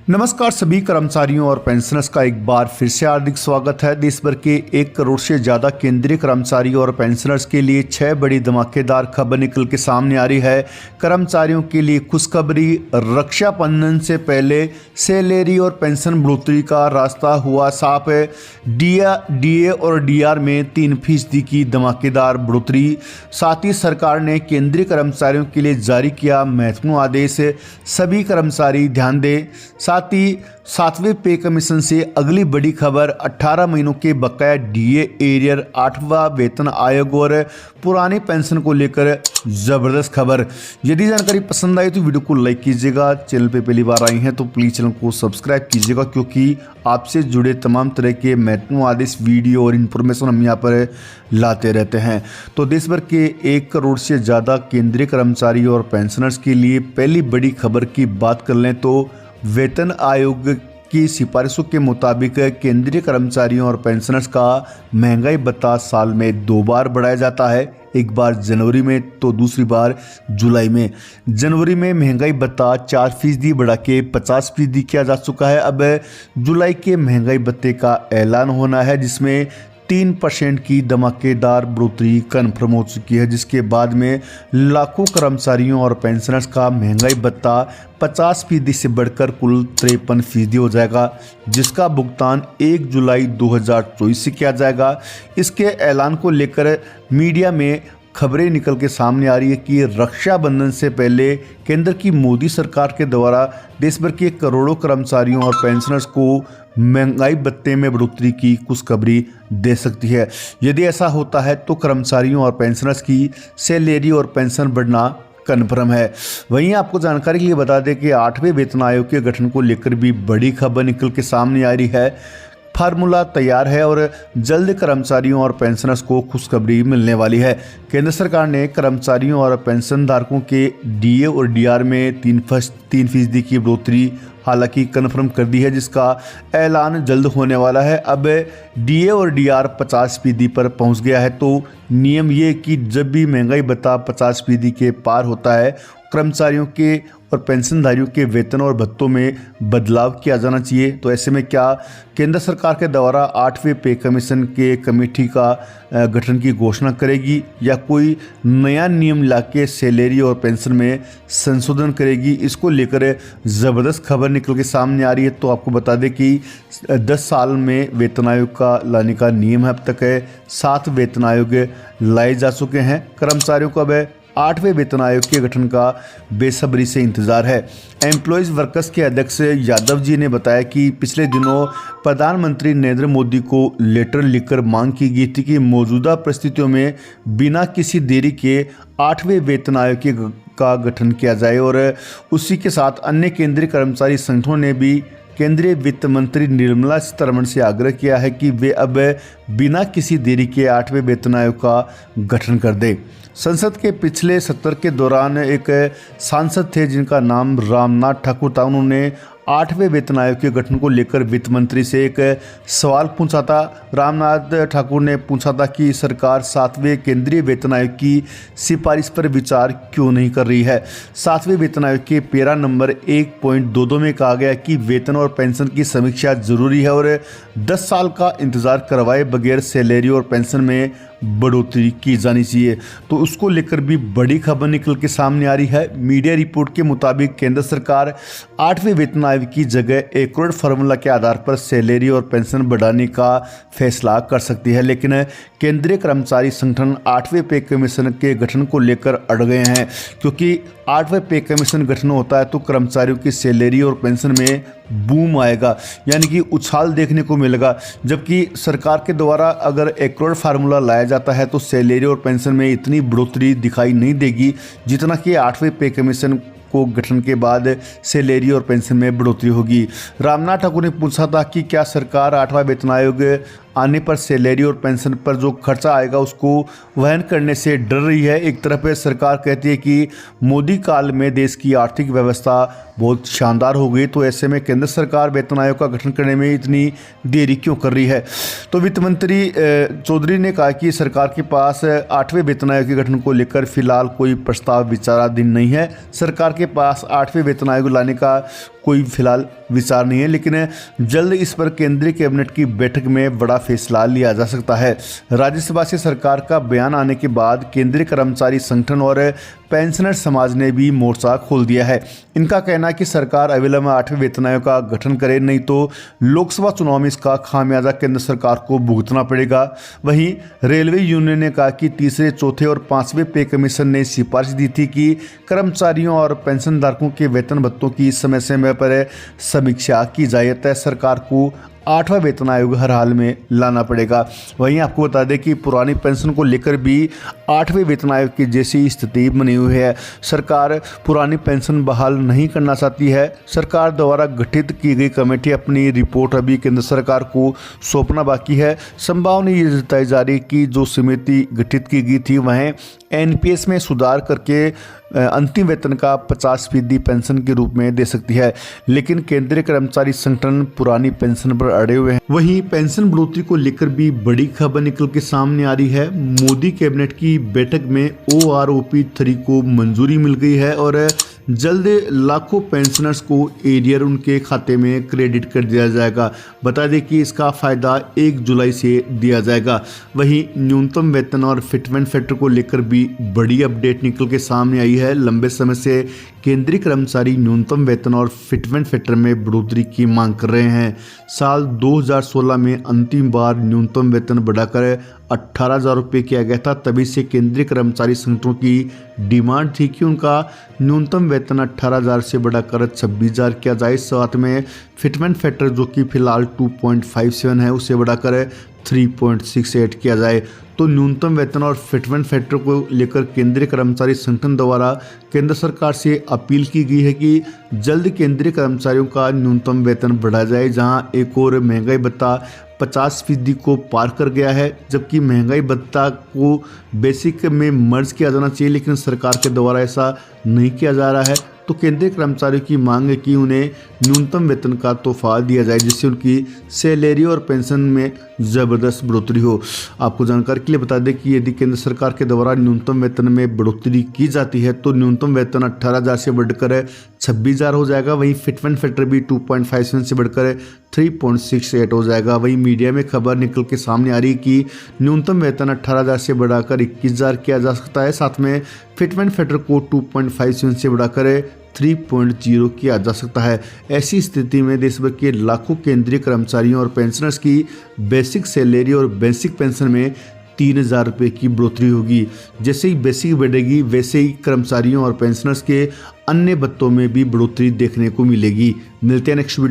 नमस्कार सभी कर्मचारियों और पेंशनर्स का एक बार फिर से हार्दिक स्वागत है। देश भर के 1 करोड़ से ज़्यादा केंद्रीय कर्मचारियों और पेंशनर्स के लिए 6 बड़ी धमाकेदार खबर निकल के सामने आ रही है। कर्मचारियों के लिए खुशखबरी, रक्षाबंधन से पहले सैलरी और पेंशन बढ़ोतरी का रास्ता हुआ साफ है। डीए और डीआर में 3% की धमाकेदार बढ़ोतरी। साथ ही सरकार ने केंद्रीय कर्मचारियों के लिए जारी किया महत्वपूर्ण आदेश। सभी कर्मचारी ध्यान दें। साथ ही 7वें पे कमीशन से अगली बड़ी खबर, 18 महीनों के बकाया डीए एरियर, 8वां वेतन आयोग और पुराने पेंशन को लेकर जबरदस्त खबर। यदि जानकारी पसंद आई तो वीडियो को लाइक कीजिएगा। चैनल पे पहली बार आई हैं तो प्लीज़ चैनल को सब्सक्राइब कीजिएगा, क्योंकि आपसे जुड़े तमाम तरह के महत्वपूर्ण आदेश, वीडियो और इन्फॉर्मेशन हम यहाँ पर लाते रहते हैं। तो देश भर के 1 करोड़ से ज़्यादा केंद्रीय कर्मचारी और पेंशनर्स के लिए पहली बड़ी खबर की बात कर लें तो वेतन आयोग की सिफारिशों के मुताबिक केंद्रीय कर्मचारियों और पेंशनर्स का महंगाई भत्ता साल में 2 बार बढ़ाया जाता है, एक बार जनवरी में तो दूसरी बार जुलाई में। जनवरी में महंगाई भत्ता 4% बढ़ा के 50% किया जा चुका है। अब जुलाई के महंगाई भत्ते का ऐलान होना है, जिसमें 3% की धमाकेदार बढ़ोतरी कन्फर्म हो चुकी है, जिसके बाद में लाखों कर्मचारियों और पेंशनर्स का महंगाई भत्ता 50% से बढ़कर कुल 53% हो जाएगा, जिसका भुगतान 1 जुलाई 2024 से किया जाएगा। इसके ऐलान को लेकर मीडिया में खबरें निकल के सामने आ रही है कि रक्षाबंधन से पहले केंद्र की मोदी सरकार के द्वारा देश भर के करोड़ों कर्मचारियों और पेंशनर्स को महंगाई भत्ते में बढ़ोतरी की खुशखबरी दे सकती है। यदि ऐसा होता है तो कर्मचारियों और पेंशनर्स की सैलरी और पेंशन बढ़ना कन्फर्म है। वहीं आपको जानकारी के लिए बता दें कि 8वें वेतन आयोग के गठन को लेकर भी बड़ी खबर निकल के सामने आ रही है। फार्मूला तैयार है और जल्द कर्मचारियों और पेंशनर्स को खुशखबरी मिलने वाली है। केंद्र सरकार ने कर्मचारियों और पेंशन धारकों के डीए और डीआर में 3% की बढ़ोतरी हालांकि कन्फर्म कर दी है, जिसका ऐलान जल्द होने वाला है। अब डीए और डीआर 50% पर पहुंच गया है, तो नियम ये कि जब भी महंगाई भत्ता 50% के पार होता है, कर्मचारियों के और पेंशनधारियों के वेतन और भत्तों में बदलाव किया जाना चाहिए। तो ऐसे में क्या केंद्र सरकार के द्वारा 8वें पे कमीशन के कमेटी का गठन की घोषणा करेगी या कोई नया नियम लाके सैलरी और पेंशन में संशोधन करेगी, इसको लेकर ज़बरदस्त खबर निकल के सामने आ रही है। तो आपको बता दें कि 10 साल में वेतन आयोग का लाने का नियम है। अब तक 7 वेतन आयोग लाए जा चुके हैं। कर्मचारियों को अब 8वें वेतन आयोग के गठन का बेसब्री से इंतजार है। एम्प्लॉयज़ वर्कर्स के अध्यक्ष यादव जी ने बताया कि पिछले दिनों प्रधानमंत्री नरेंद्र मोदी को लेटर लिखकर मांग की गई थी कि मौजूदा परिस्थितियों में बिना किसी देरी के 8वें वेतन आयोग का गठन किया जाए, और उसी के साथ अन्य केंद्रीय कर्मचारी संगठनों ने भी केंद्रीय वित्त मंत्री निर्मला सीतारमण से आग्रह किया है कि वे अब बिना किसी देरी के 8वें वेतन आयोग का गठन कर दें। संसद के पिछले सत्र के दौरान एक सांसद थे जिनका नाम रामनाथ ठाकुर था। उन्होंने 8वें वेतन आयोग के गठन को लेकर वित्त मंत्री से एक सवाल पूछा था। रामनाथ ठाकुर ने पूछा था कि सरकार 7वें केंद्रीय वेतन आयोग की सिफारिश पर विचार क्यों नहीं कर रही है। 7वें वेतन आयोग के पैरा नंबर 1.22 में कहा गया कि वेतन और पेंशन की समीक्षा जरूरी है और 10 साल का इंतजार करवाए बगैर सैलरी और पेंशन में बढ़ोतरी की जानी चाहिए। तो उसको लेकर भी बड़ी खबर निकल के सामने आ रही है। मीडिया रिपोर्ट के मुताबिक केंद्र सरकार 8वें वेतन आयोग की जगह एकॉर्ड फार्मूला के आधार पर सैलरी और पेंशन बढ़ाने का फैसला कर सकती है, लेकिन केंद्रीय कर्मचारी संगठन 8वें पे कमीशन के गठन को लेकर अड़ गए हैं, क्योंकि 8वें पे कमीशन गठन होता है तो कर्मचारियों की सैलरी और पेंशन में बूम आएगा, यानी कि उछाल देखने को मिलेगा। जबकि सरकार के द्वारा अगर एकॉर्ड फार्मूला लाया जाता है तो सैलरी और पेंशन में इतनी बढ़ोतरी दिखाई नहीं देगी जितना कि 8वें पे कमीशन को गठन के बाद सैलरी और पेंशन में बढ़ोतरी होगी। रामनाथ ठाकुर ने पूछा था कि क्या सरकार 8वां वेतन आयोग आने पर सैलरी और पेंशन पर जो खर्चा आएगा उसको वहन करने से डर रही है। एक तरफ सरकार कहती है कि मोदी काल में देश की आर्थिक व्यवस्था बहुत शानदार हो गई, तो ऐसे में केंद्र सरकार वेतन आयोग का गठन करने में इतनी देरी क्यों कर रही है। तो वित्त मंत्री चौधरी ने कहा कि सरकार के पास 8वें वेतन आयोग के गठन को लेकर फिलहाल कोई प्रस्ताव विचाराधीन नहीं है। सरकार के पास 8वें वेतन आयोग लाने का कोई फिलहाल विचार नहीं है, लेकिन जल्द इस पर केंद्रीय कैबिनेट की बैठक में बड़ा फैसला लिया जा सकता है। राज्यसभा से सरकार का बयान आने के बाद केंद्रीय कर्मचारी संगठन और पेंशनर समाज ने भी मोर्चा खोल दिया है। इनका कहना है कि सरकार अविलंब 8वें वेतन आयोग का गठन करे, नहीं तो लोकसभा चुनाव में इसका खामियाजा केंद्र सरकार को भुगतना पड़ेगा। वहीं रेलवे यूनियन ने कहा कि तीसरे, चौथे और 5वें पे कमीशन ने सिफारिश दी थी कि कर्मचारियों और पेंशनधारकों के वेतन भत्तों की समय समय पर समीक्षा की जाए, तय सरकार को 8वां वेतन आयोग हर हाल में लाना पड़ेगा। वहीं आपको बता दें कि पुरानी पेंशन को लेकर भी 8वें वेतन आयोग की जैसी स्थिति बनी हुई है। सरकार पुरानी पेंशन बहाल नहीं करना चाहती है। सरकार द्वारा गठित की गई कमेटी अपनी रिपोर्ट अभी केंद्र सरकार को सौंपना बाकी है। संभावना ये जताई जा रही कि जो समिति गठित की गई थी वह एनपीएस में सुधार करके अंतिम वेतन का 50% पेंशन के रूप में दे सकती है, लेकिन केंद्रीय कर्मचारी संगठन पुरानी पेंशन पर अड़े हुए हैं। वहीं पेंशन बढ़ोतरी को लेकर भी बड़ी खबर निकल के सामने आ रही है। मोदी कैबिनेट की बैठक में OROP 3 को मंजूरी मिल गई है और जल्द लाखों पेंशनर्स को एरियर उनके खाते में क्रेडिट कर दिया जाएगा। बता दें कि इसका फ़ायदा 1 जुलाई से दिया जाएगा। वहीं न्यूनतम वेतन और फिटमेंट फैक्टर को लेकर भी बड़ी अपडेट निकल के सामने आई है। लंबे समय से केंद्रीय कर्मचारी न्यूनतम वेतन और फिटमेंट फैक्टर में बढ़ोतरी की मांग कर रहे हैं। साल 2016 में अंतिम बार न्यूनतम वेतन बढ़ाकर 18,000 रुपये किया गया था। तभी से केंद्रीय कर्मचारी संगठनों की डिमांड थी कि उनका न्यूनतम वेतन 18,000 से बढ़ाकर 26,000 किया जाए। साथ में फिटमेंट फैक्टर जो कि फिलहाल 2.57 है उसे बढ़ाकर 3.68 किया जाए। तो न्यूनतम वेतन और फिटमेंट फैक्टर को लेकर केंद्रीय कर्मचारी संगठन द्वारा केंद्र सरकार से अपील की गई है कि जल्द केंद्रीय कर्मचारियों का न्यूनतम वेतन बढ़ा जाए। जहां एक और महंगाई भत्ता 50% को पार कर गया है, जबकि महंगाई भत्ता को बेसिक में मर्ज किया जाना चाहिए, लेकिन सरकार के द्वारा ऐसा नहीं किया जा रहा है। तो केंद्रीय कर्मचारियों की मांग है कि उन्हें न्यूनतम वेतन का तोहफा दिया जाए, जिससे उनकी सैलरी और पेंशन में ज़बरदस्त बढ़ोतरी हो। आपको जानकारी के लिए बता दें कि यदि केंद्र सरकार के द्वारा न्यूनतम वेतन में बढ़ोतरी की जाती है तो न्यूनतम वेतन 18,000 से बढ़कर 26,000 हो जाएगा। वहीं फिटमेंट फैक्टर भी 2.57 से बढ़कर 3.68 हो जाएगा। वहीं मीडिया में खबर निकल के सामने आ रही कि न्यूनतम वेतन 18,000 से बढ़ाकर 21,000 किया जा सकता है। साथ में फिटमेंट फैक्टर को 2.57 से बढ़ाकर 3.0 किया जा सकता है। ऐसी स्थिति में देश भर के लाखों केंद्रीय कर्मचारियों और पेंशनर्स की बेसिक सैलरी और बेसिक पेंशन में 3,000 रुपये की बढ़ोतरी होगी। जैसे ही बेसिक बढ़ेगी वैसे ही कर्मचारियों और पेंशनर्स के अन्य भत्तों में भी बढ़ोतरी देखने को मिलेगी। मिलते हैं नेक्स्ट वीडियो।